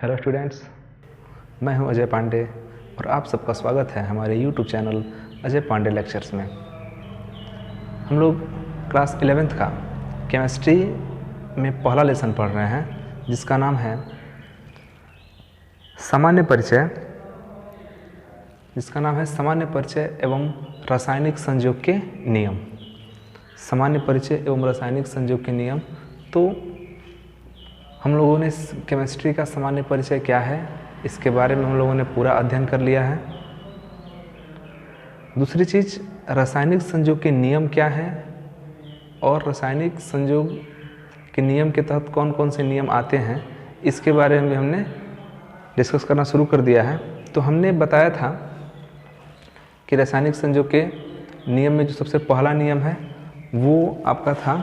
Hello students, मैं हूं अजय पांडे और आप सबका स्वागत है हमारे YouTube channel Ajay Pandey lectures में। हम लोग क्लास 11th का केमिस्ट्री में पहला लेसन पढ़ रहे हैं जिसका नाम है सामान्य परिचय एवं रासायनिक संयोग के नियम। सामान्य परिचय एवं रासायनिक संयोग के नियम। तो हम लोगों ने केमिस्ट्री का सामान्य परिचय क्या है इसके बारे में हम लोगों ने पूरा अध्ययन कर लिया है। दूसरी चीज़, रासायनिक संयोग के नियम क्या है और रासायनिक संयोग के नियम के तहत कौन कौन से नियम आते हैं इसके बारे में हमने डिस्कस करना शुरू कर दिया है। तो हमने बताया था कि रासायनिक संयोग के नियम में जो सबसे पहला नियम है वो आपका था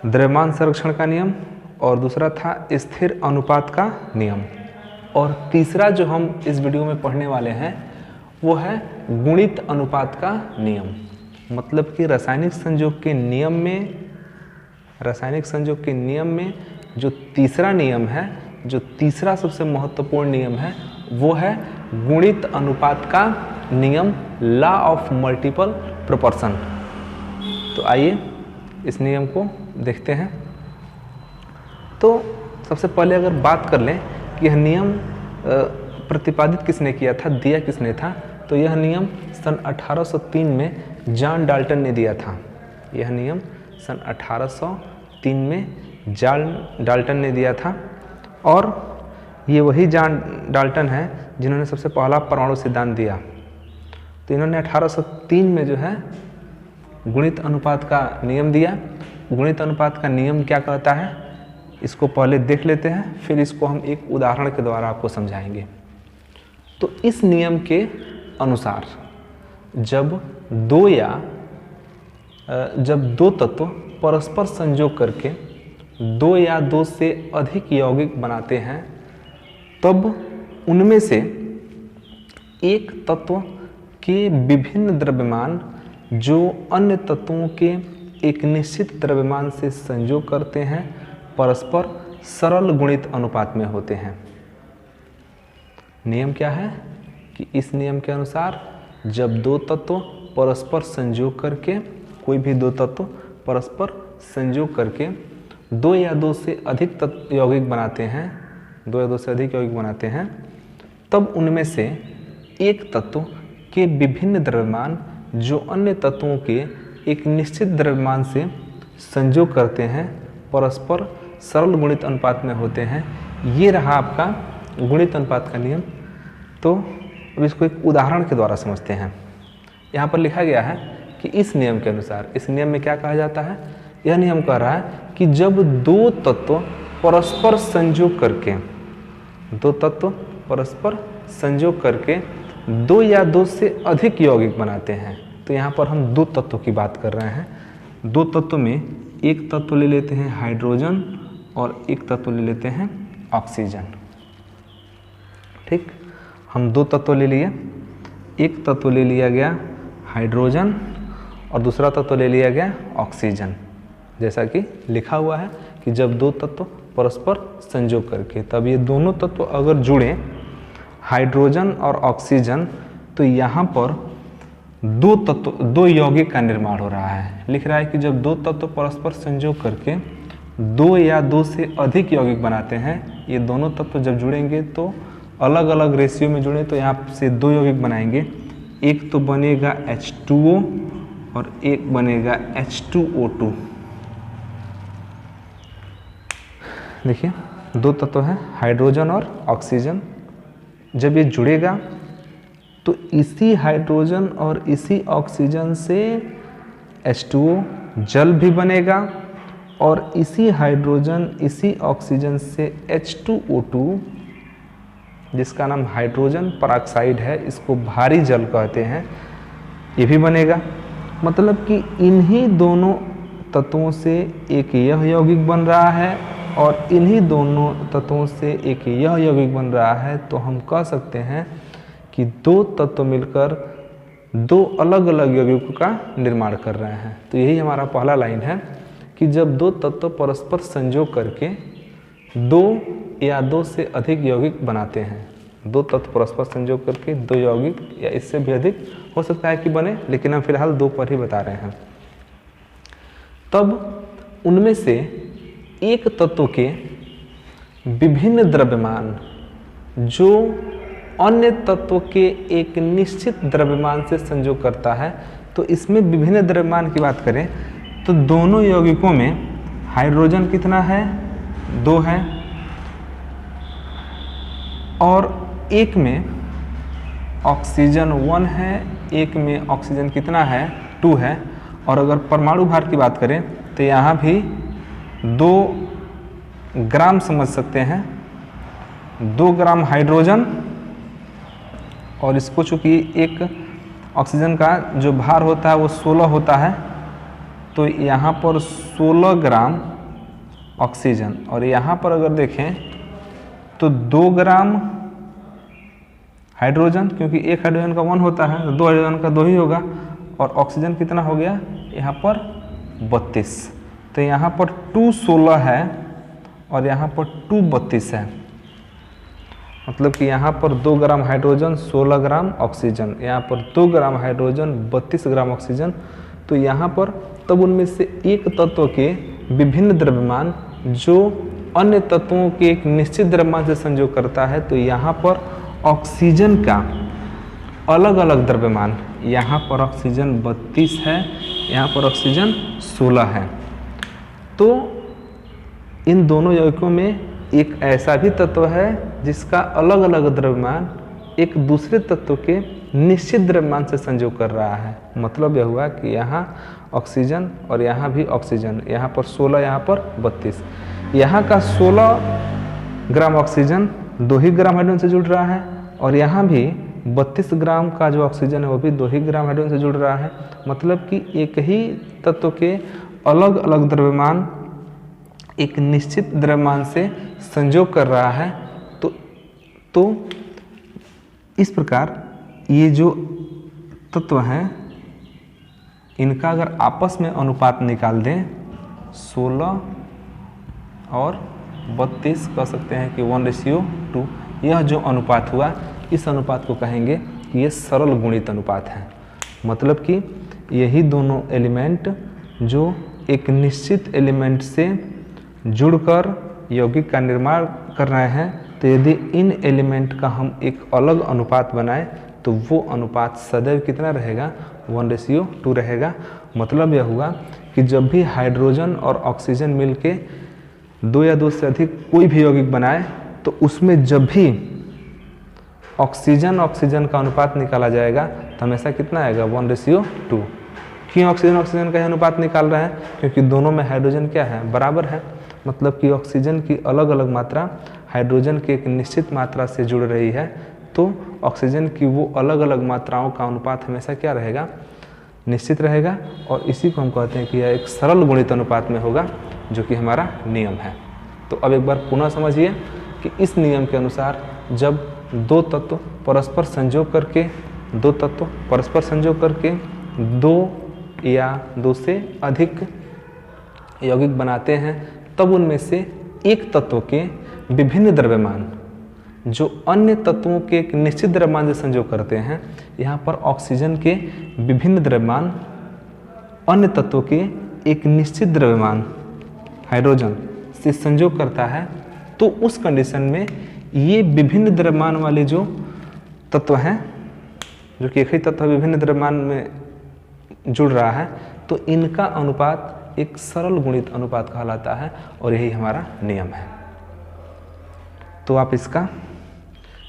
द्रव्यमान संरक्षण का नियम और दूसरा था स्थिर अनुपात का नियम और तीसरा जो हम इस वीडियो में पढ़ने वाले हैं वो है गुणित अनुपात का नियम। मतलब कि रासायनिक संयोग के नियम में जो तीसरा नियम है, जो तीसरा सबसे महत्वपूर्ण नियम है वो है गुणित अनुपात का नियम, लॉ ऑफ मल्टीपल प्रोपोर्शन। तो आइए इस नियम को देखते हैं। तो सबसे पहले अगर बात कर लें कि यह नियम प्रतिपादित किसने किया था, दिया किसने था, तो यह नियम सन 1803 में जॉन डाल्टन ने दिया था। यह नियम सन 1803 में जॉन डाल्टन ने दिया था और ये वही जॉन डाल्टन है जिन्होंने सबसे पहला परमाणु सिद्धांत दिया। तो इन्होंने 1803 में जो है गुणित अनुपात का नियम दिया। गुणित अनुपात का नियम क्या कहता है इसको पहले देख लेते हैं, फिर इसको हम एक उदाहरण के द्वारा आपको समझाएंगे। तो इस नियम के अनुसार जब दो तत्व परस्पर संयोग करके दो या दो से अधिक यौगिक बनाते हैं तब उनमें से एक तत्व के विभिन्न द्रव्यमान जो अन्य तत्वों के एक निश्चित द्रव्यमान से संयोग करते हैं परस्पर सरल गुणित अनुपात में होते हैं। नियम क्या है कि इस नियम के अनुसार जब दो तत्व परस्पर संयोग करके, कोई भी दो तत्व परस्पर संयोग करके दो या दो से अधिक यौगिक बनाते हैं, तब उनमें से एक तत्व के विभिन्न द्रव्यमान जो अन्य तत्वों के एक निश्चित द्रव्यमान से संयोग करते हैं परस्पर सरल गुणित अनुपात में होते हैं। ये रहा आपका गुणित अनुपात का नियम। तो अब इसको एक उदाहरण के द्वारा समझते हैं। यहाँ पर लिखा गया है कि इस नियम के अनुसार, इस नियम में क्या कहा जाता है, यह नियम कह रहा है कि जब दो तत्व परस्पर संयोग करके दो या दो से अधिक यौगिक बनाते हैं। तो यहाँ पर हम दो तत्वों की बात कर रहे हैं। दो तत्व में एक तत्व ले लेते हैं हाइड्रोजन और एक तत्व ले लेते हैं ऑक्सीजन। ठीक, हम दो तत्व ले लिए, एक तत्व ले लिया गया हाइड्रोजन और दूसरा तत्व ले लिया गया ऑक्सीजन। जैसा कि लिखा हुआ है कि जब दो तत्व परस्पर संयोग करके, तब ये दोनों तत्व अगर जुड़े हाइड्रोजन और ऑक्सीजन, तो यहाँ पर दो यौगिक का निर्माण हो रहा है। लिख रहा है कि जब दो तत्व परस्पर संयोग करके दो या दो से अधिक यौगिक बनाते हैं, ये दोनों तत्व जब जुड़ेंगे तो अलग अलग रेशियो में जुड़े तो यहाँ से दो यौगिक बनाएंगे। एक तो बनेगा H2O और एक बनेगा H2O2। देखिए दो तत्व हैं हाइड्रोजन और ऑक्सीजन, जब ये जुड़ेगा तो इसी हाइड्रोजन और इसी ऑक्सीजन से H2O जल भी बनेगा और इसी हाइड्रोजन इसी ऑक्सीजन से H2O2 जिसका नाम हाइड्रोजन परऑक्साइड है, इसको भारी जल कहते हैं, ये भी बनेगा। मतलब कि इन्हीं दोनों तत्वों से एक यह यौगिक बन रहा है और इन्हीं दोनों तत्वों से एक यह यौगिक बन रहा है। तो हम कह सकते हैं कि दो तत्व मिलकर दो अलग अलग यौगिकों का निर्माण कर रहे हैं। तो यही हमारा पहला लाइन है कि जब दो तत्व परस्पर संयोग करके दो या दो से अधिक यौगिक बनाते हैं। दो तत्व परस्पर संयोग करके दो यौगिक या इससे भी अधिक हो सकता है कि बने, लेकिन हम फिलहाल दो पर ही बता रहे हैं। तब उनमें से एक तत्व के विभिन्न द्रव्यमान जो अन्य तत्व के एक निश्चित द्रव्यमान से संयोग करता है, तो इसमें विभिन्न द्रव्यमान की बात करें तो दोनों यौगिकों में हाइड्रोजन कितना है, 2 है, और एक में ऑक्सीजन 1 है, एक में ऑक्सीजन कितना है, 2 है। और अगर परमाणु भार की बात करें तो यहाँ भी 2 ग्राम समझ सकते हैं, 2 ग्राम हाइड्रोजन, और इसको चूँकि एक ऑक्सीजन का जो भार होता है वो 16 होता है, तो यहाँ पर 16 ग्राम ऑक्सीजन, और यहाँ पर अगर देखें तो 2 ग्राम हाइड्रोजन, क्योंकि एक हाइड्रोजन का 1 होता है तो 2 हाइड्रोजन का 2 ही होगा, और ऑक्सीजन कितना हो गया यहाँ पर 32। तो यहाँ पर 2 16 है और यहाँ पर 2 32 है, मतलब कि यहाँ पर 2 ग्राम हाइड्रोजन 16 ग्राम ऑक्सीजन, यहाँ पर 2 ग्राम हाइड्रोजन 32 ग्राम ऑक्सीजन। तो यहाँ पर तब उनमें से एक तत्व के विभिन्न द्रव्यमान जो अन्य तत्वों के एक निश्चित द्रव्यमान से संयोग करता है, तो यहाँ पर ऑक्सीजन का अलग अलग द्रव्यमान, यहाँ पर ऑक्सीजन 32 है, यहाँ पर ऑक्सीजन 16 है। तो इन दोनों यौगिकों में एक ऐसा भी तत्व है जिसका अलग अलग द्रव्यमान एक दूसरे तत्व के निश्चित द्रव्यमान से संयोग कर रहा है। मतलब यह हुआ कि यहाँ ऑक्सीजन और यहाँ भी ऑक्सीजन, यहाँ पर 16, यहाँ पर 32। यहाँ का 16 ग्राम ऑक्सीजन 2 ही ग्राम हाइड्रोजन से जुड़ रहा है, और यहाँ भी 32 ग्राम का जो ऑक्सीजन है वो भी 2 ही ग्राम हाइड्रोजन से जुड़ रहा है। मतलब कि एक ही तत्व के अलग अलग द्रव्यमान एक निश्चित द्रव्यमान से संयोग कर रहा है। तो इस प्रकार ये जो तत्व हैं इनका अगर आपस में अनुपात निकाल दें 16 और 32 कह सकते हैं कि 1:2, यह जो अनुपात हुआ इस अनुपात को कहेंगे कि ये सरल गुणित अनुपात है। मतलब कि यही दोनों एलिमेंट जो एक निश्चित एलिमेंट से जुड़कर यौगिक का निर्माण कर रहे हैं, तो यदि इन एलिमेंट का हम एक अलग अनुपात बनाएं तो वो अनुपात सदैव कितना रहेगा, 1:2 रहेगा। मतलब यह हुआ कि जब भी हाइड्रोजन और ऑक्सीजन मिलके 2 या 2 से अधिक कोई भी यौगिक बनाए तो उसमें जब भी ऑक्सीजन का अनुपात निकाला जाएगा तो हमेशा कितना आएगा, 1:2। क्यों ऑक्सीजन का अनुपात निकाल रहे हैं, क्योंकि दोनों में हाइड्रोजन क्या है, बराबर है। मतलब कि ऑक्सीजन की अलग अलग मात्रा हाइड्रोजन की एक निश्चित मात्रा से जुड़ रही है, तो ऑक्सीजन की वो अलग अलग मात्राओं का अनुपात हमेशा क्या रहेगा, निश्चित रहेगा। और इसी को हम कहते हैं कि यह एक सरल गुणित अनुपात में होगा, जो कि हमारा नियम है। तो अब एक बार पुनः समझिए कि इस नियम के अनुसार जब दो तत्व परस्पर संयोग करके 2 या 2 से अधिक यौगिक बनाते हैं, तब उनमें से एक तत्व के विभिन्न द्रव्यमान जो अन्य तत्वों के एक निश्चित द्रव्यमान से संयोग करते हैं, यहाँ पर ऑक्सीजन के विभिन्न द्रव्यमान अन्य तत्वों के एक निश्चित द्रव्यमान हाइड्रोजन से संयोग करता है, तो उस कंडीशन में ये विभिन्न द्रव्यमान वाले जो तत्व हैं, जो कि एक ही तत्व विभिन्न द्रव्यमान में जुड़ रहा है, तो इनका अनुपात एक सरल गुणित अनुपात कहलाता है, और यही हमारा नियम है। तो आप इसका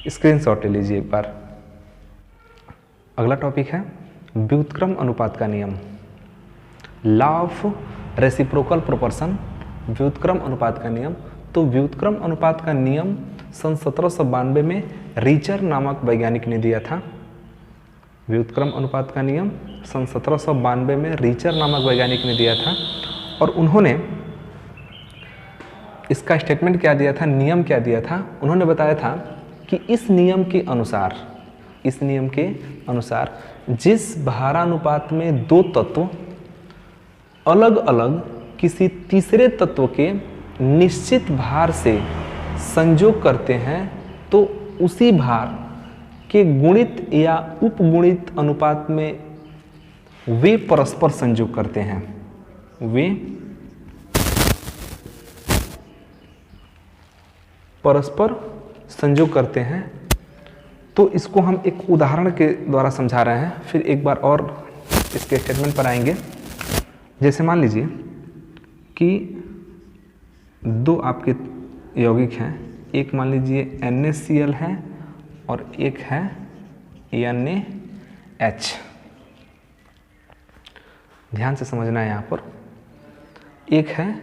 स्क्रीनशॉट ले लीजिए एक बार। अगला टॉपिक है व्युत्क्रम अनुपात का नियम, लॉ ऑफ रेसिप्रोकल प्रोपोर्शन, व्युत्क्रम अनुपात का नियम। तो व्युत्क्रम अनुपात का नियम सन 1792 में रीचर नामक वैज्ञानिक ने दिया था। व्युत्क्रम अनुपात का नियम सन 1792 में रीचर नामक वैज्ञानिक ने दिया था, और उन्होंने इसका स्टेटमेंट क्या दिया था, नियम क्या दिया था। उन्होंने बताया था कि इस नियम के अनुसार जिस भारानुपात में 2 तत्व अलग अलग किसी तीसरे तत्व के निश्चित भार से संयोग करते हैं तो उसी भार के गुणित या उपगुणित अनुपात में वे परस्पर संयोग करते हैं। वे परस्पर संयोग करते हैं। तो इसको हम एक उदाहरण के द्वारा समझा रहे हैं, फिर एक बार और इसके स्टेटमेंट पर आएंगे। जैसे मान लीजिए कि दो आपके यौगिक हैं, एक मान लीजिए NaCl है और एक है NaH। ध्यान से समझना है यहाँ पर, एक है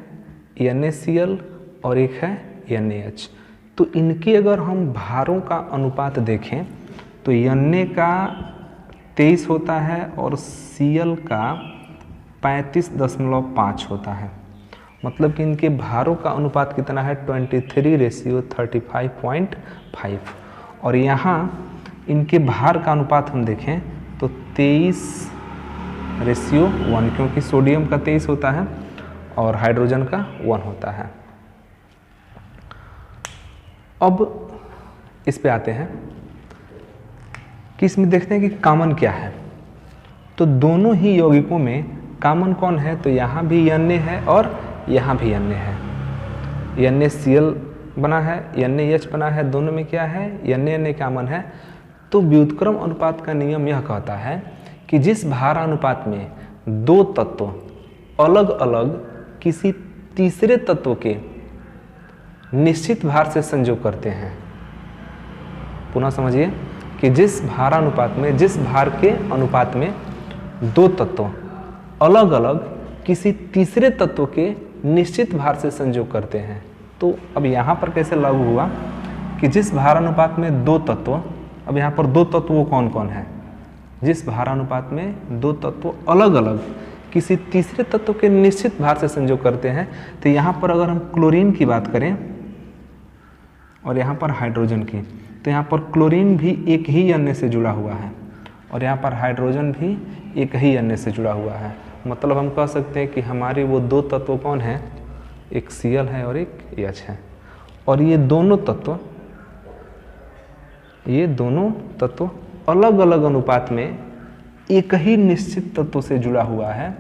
NaCl और एक है NaH। तो इनकी अगर हम भारों का अनुपात देखें तो Na का 23 होता है और Cl का 35.5 होता है। मतलब कि इनके भारों का अनुपात कितना है 23:35.5। और यहाँ इनके भार का अनुपात हम देखें तो 23:1, क्योंकि सोडियम का 23 होता है और हाइड्रोजन का 1 होता है। अब इस पे आते हैं कि इसमें देखते हैं कि कॉमन क्या है। तो दोनों ही यौगिकों में कॉमन कौन है, तो यहाँ भी Na है और यहाँ भी Na है। NaCl बना है, NaH बना है, दोनों में क्या है Na कॉमन है। तो व्युत्क्रम अनुपात का नियम यह कहता है कि जिस भार अनुपात में दो तत्व अलग अलग किसी तीसरे तत्व के निश्चित भार से संयोग करते हैं, पुनः समझिए कि जिस भार अनुपात में, जिस भार के अनुपात में दो तत्व अलग अलग किसी तीसरे तत्व के निश्चित भार से संयोग करते हैं। तो अब यहाँ पर कैसे लागू हुआ कि जिस भार अनुपात में दो तत्व, अब यहाँ पर दो तत्व वो कौन कौन है, जिस भार अनुपात में दो तत्व अलग अलग किसी तीसरे तत्व के निश्चित भार से संयोग करते हैं। तो यहाँ पर अगर हम क्लोरीन की बात करें और यहाँ पर हाइड्रोजन की, तो यहाँ पर क्लोरीन भी एक ही Na से जुड़ा हुआ है और यहाँ पर हाइड्रोजन भी एक ही Na से जुड़ा हुआ है। मतलब हम कह सकते हैं कि हमारे वो दो तत्व कौन हैं, एक Cl है और एक H है। और ये दोनों तत्व अलग अलग अनुपात में एक ही निश्चित तत्व से जुड़ा हुआ है।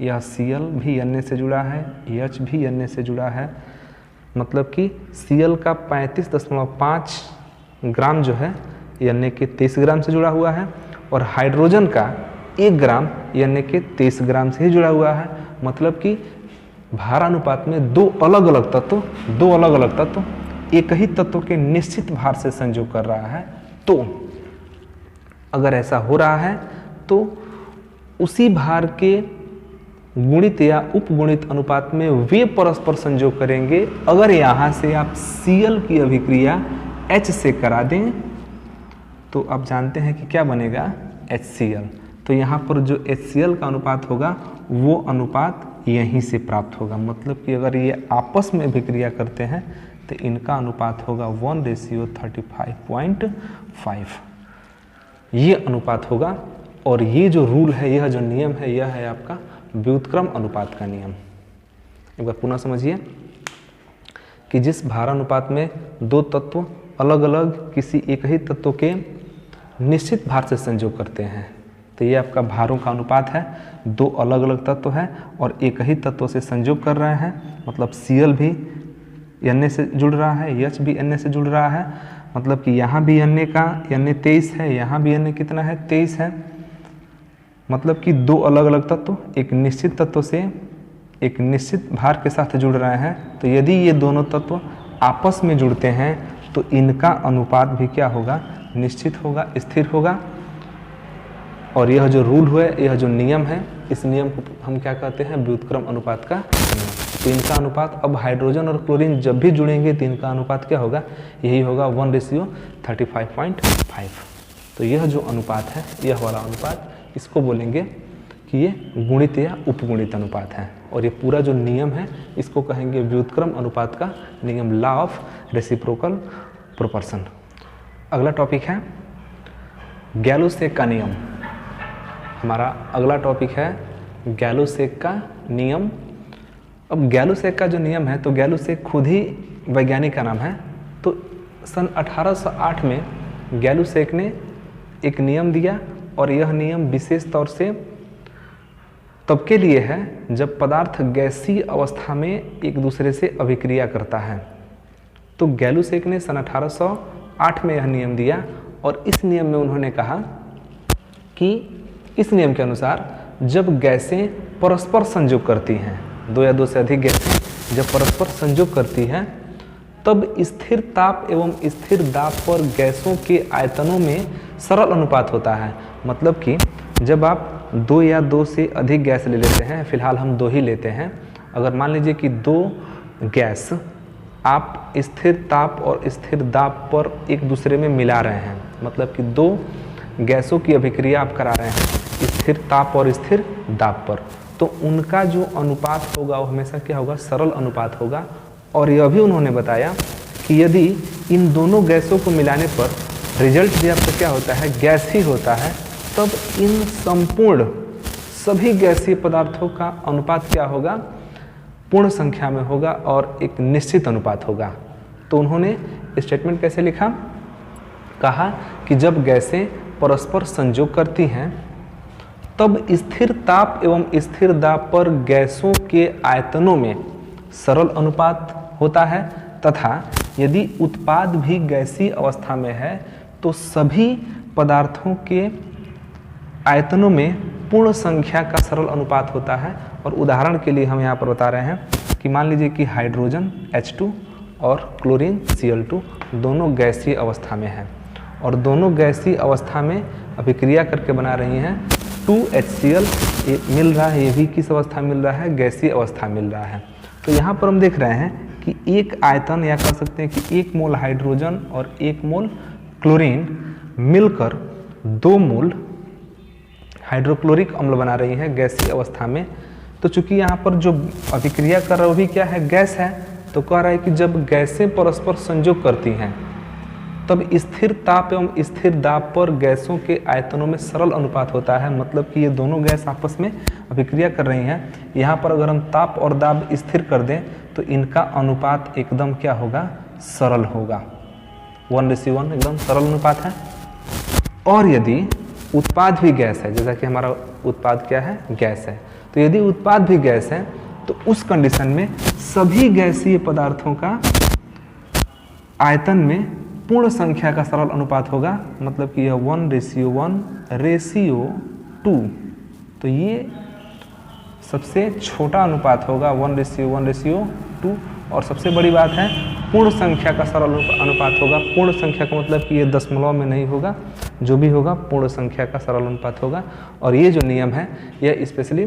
यह Cl भी Na से जुड़ा है, H भी Na से जुड़ा है। मतलब कि Cl का 35.5 ग्राम जो है Na के 23 ग्राम से जुड़ा हुआ है और हाइड्रोजन का 1 ग्राम Na के 23 ग्राम से ही जुड़ा हुआ है। मतलब कि भार अनुपात में दो अलग अलग तत्व एक ही तत्व के निश्चित भार से संयोग कर रहा है। तो अगर ऐसा हो रहा है तो उसी भार के गुणित या उपगुणित अनुपात में वे परस्पर संयोग करेंगे। अगर यहाँ से आप Cl की अभिक्रिया H से करा दें तो आप जानते हैं कि क्या बनेगा HCl। तो यहाँ पर जो HCl का अनुपात होगा वो अनुपात यहीं से प्राप्त होगा। मतलब कि अगर ये आपस में अभिक्रिया करते हैं तो इनका अनुपात होगा 1:35.5। ये अनुपात होगा। और ये जो रूल है, यह जो नियम है, यह है आपका व्युत्क्रम अनुपात का नियम। एक बार पुनः समझिए कि जिस भार अनुपात में दो तत्व अलग अलग किसी एक ही तत्व के निश्चित भार से संयोग करते हैं, तो ये आपका भारों का अनुपात है। दो अलग अलग तत्व है और एक ही तत्व से संयोग कर रहे हैं। मतलब Cl भी Na से जुड़ रहा है, H भी Na से जुड़ रहा है। मतलब कि यहाँ भी Na का 23 है, यहाँ भी Na कितना है 23 है। मतलब कि दो अलग अलग तत्व एक निश्चित तत्व से एक निश्चित भार के साथ जुड़ रहे हैं। तो यदि ये दोनों तत्व आपस में जुड़ते हैं तो इनका अनुपात भी क्या होगा, निश्चित होगा, स्थिर होगा। और यह जो रूल है, यह जो नियम है, इस नियम को हम क्या कहते हैं, व्युत्क्रम अनुपात का नियम। तो इनका अनुपात, अब हाइड्रोजन और क्लोरीन जब भी जुड़ेंगे तो इनका अनुपात क्या होगा, यही होगा 1:35.5। तो यह जो अनुपात है, यह वाला अनुपात, इसको बोलेंगे कि ये गुणित या उपगुणित अनुपात है। और ये पूरा जो नियम है इसको कहेंगे व्युत्क्रम अनुपात का नियम, लॉ ऑफ रेसिप्रोकल प्रोपोर्शन। अगला टॉपिक है गैलो-सेक का नियम। हमारा अगला टॉपिक है गैलो-सेक का नियम। अब गैलुसेक का जो नियम है, तो गैलुसेक खुद ही वैज्ञानिक का नाम है। तो सन 1808 में गैलुसेक ने एक नियम दिया, और यह नियम विशेष तौर से तब के लिए है जब पदार्थ गैसीय अवस्था में एक दूसरे से अभिक्रिया करता है। तो गैलुसेक ने सन 1808 में यह नियम दिया, और इस नियम में उन्होंने कहा कि इस नियम के अनुसार जब गैसें परस्पर संयोग करती हैं, दो या दो से अधिक गैसें जब परस्पर संयोग करती हैं, तब स्थिर ताप एवं स्थिर दाब पर गैसों के आयतनों में सरल अनुपात होता है। मतलब कि जब आप दो या दो से अधिक गैस ले लेते हैं, फिलहाल हम दो ही लेते हैं, अगर मान लीजिए कि दो गैस आप स्थिर ताप और स्थिर दाब पर एक दूसरे में मिला रहे हैं, मतलब कि दो गैसों की अभिक्रिया आप करा रहे हैं स्थिर ताप और स्थिर दाब पर, तो उनका जो अनुपात होगा वो हमेशा क्या होगा, सरल अनुपात होगा। और यह भी उन्होंने बताया कि यदि इन दोनों गैसों को मिलाने पर रिजल्ट भी आपका क्या होता है, गैस ही होता है, तब इन संपूर्ण सभी गैसीय पदार्थों का अनुपात क्या होगा, पूर्ण संख्या में होगा और एक निश्चित अनुपात होगा। तो उन्होंने स्टेटमेंट कैसे लिखा, कहा कि जब गैसें परस्पर संयोग करती हैं तब स्थिर ताप एवं स्थिर दाब पर गैसों के आयतनों में सरल अनुपात होता है, तथा यदि उत्पाद भी गैसीय अवस्था में है तो सभी पदार्थों के आयतनों में पूर्ण संख्या का सरल अनुपात होता है। और उदाहरण के लिए हम यहाँ पर बता रहे हैं कि मान लीजिए कि हाइड्रोजन H2 और क्लोरीन Cl2 दोनों गैसीय अवस्था में हैं, और दोनों गैसीय अवस्था में अभिक्रिया करके बना रही हैं 2HCl मिल रहा है, ये भी किस अवस्था मिल रहा है, गैसीय अवस्था मिल रहा है। तो यहाँ पर हम देख रहे हैं कि एक आयतन, या कह सकते हैं कि 1 मोल हाइड्रोजन और 1 मोल क्लोरीन मिलकर 2 मोल हाइड्रोक्लोरिक अम्ल बना रही है गैसीय अवस्था में। तो चूंकि यहाँ पर जो अभिक्रिया कर रहा है वो भी क्या है, गैस है, तो कह रहा है कि जब गैसें परस्पर संयोग करती हैं तब स्थिर ताप एवं स्थिर दाब पर गैसों के आयतनों में सरल अनुपात होता है। मतलब कि ये दोनों गैस आपस में अभिक्रिया कर रही हैं। यहाँ पर अगर हम ताप और दाब स्थिर कर दें तो इनका अनुपात एकदम क्या होगा, सरल होगा, 1:1 एकदम सरल अनुपात है। और यदि उत्पाद भी गैस है, जैसा कि हमारा उत्पाद क्या है, गैस है, तो यदि उत्पाद भी गैस है तो उस कंडीशन में सभी गैसीय पदार्थों का आयतन में पूर्ण संख्या का सरल अनुपात होगा। मतलब कि यह 1:1:2, तो ये सबसे छोटा अनुपात होगा 1:1:2। और सबसे बड़ी बात है पूर्ण संख्या का सरल अनुपात होगा। पूर्ण संख्या का मतलब कि ये दशमलव में नहीं होगा, जो भी होगा पूर्ण संख्या का सरल अनुपात होगा। और ये जो नियम है यह स्पेशली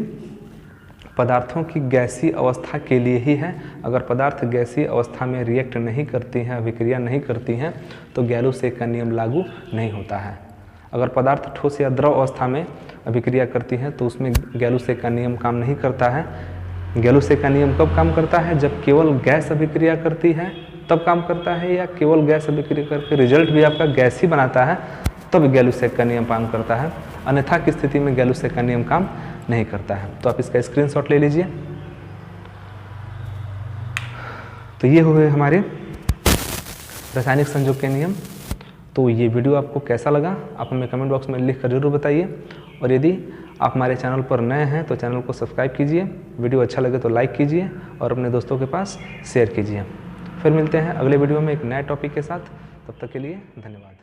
पदार्थों की गैसीय अवस्था के लिए ही है। अगर पदार्थ गैसीय अवस्था में रिएक्ट नहीं करती हैं, अभिक्रिया नहीं करती हैं, तो गैलुसेक का नियम लागू नहीं होता है। अगर पदार्थ ठोस या द्रव अवस्था में अभिक्रिया करती हैं तो उसमें गैलुसेक का नियम काम नहीं करता है। गैलुसेक का नियम कब काम करता है, जब केवल गैस अभिक्रिया करती है तब काम करता है, या केवल गैस अभिक्रिया करके रिजल्ट भी आपका गैस ही बनाता है तब गैलुसेक का नियम काम करता है। अन्यथा की स्थिति में गैलुसेक का नियम काम नहीं करता है। तो आप इसका स्क्रीनशॉट ले लीजिए। तो ये हुए हमारे रासायनिक संयोग के नियम। तो ये वीडियो आपको कैसा लगा आप हमें कमेंट बॉक्स में लिख कर जरूर बताइए। और यदि आप हमारे चैनल पर नए हैं तो चैनल को सब्सक्राइब कीजिए, वीडियो अच्छा लगे तो लाइक कीजिए और अपने दोस्तों के पास शेयर कीजिए। फिर मिलते हैं अगले वीडियो में एक नए टॉपिक के साथ। तब तक के लिए धन्यवाद।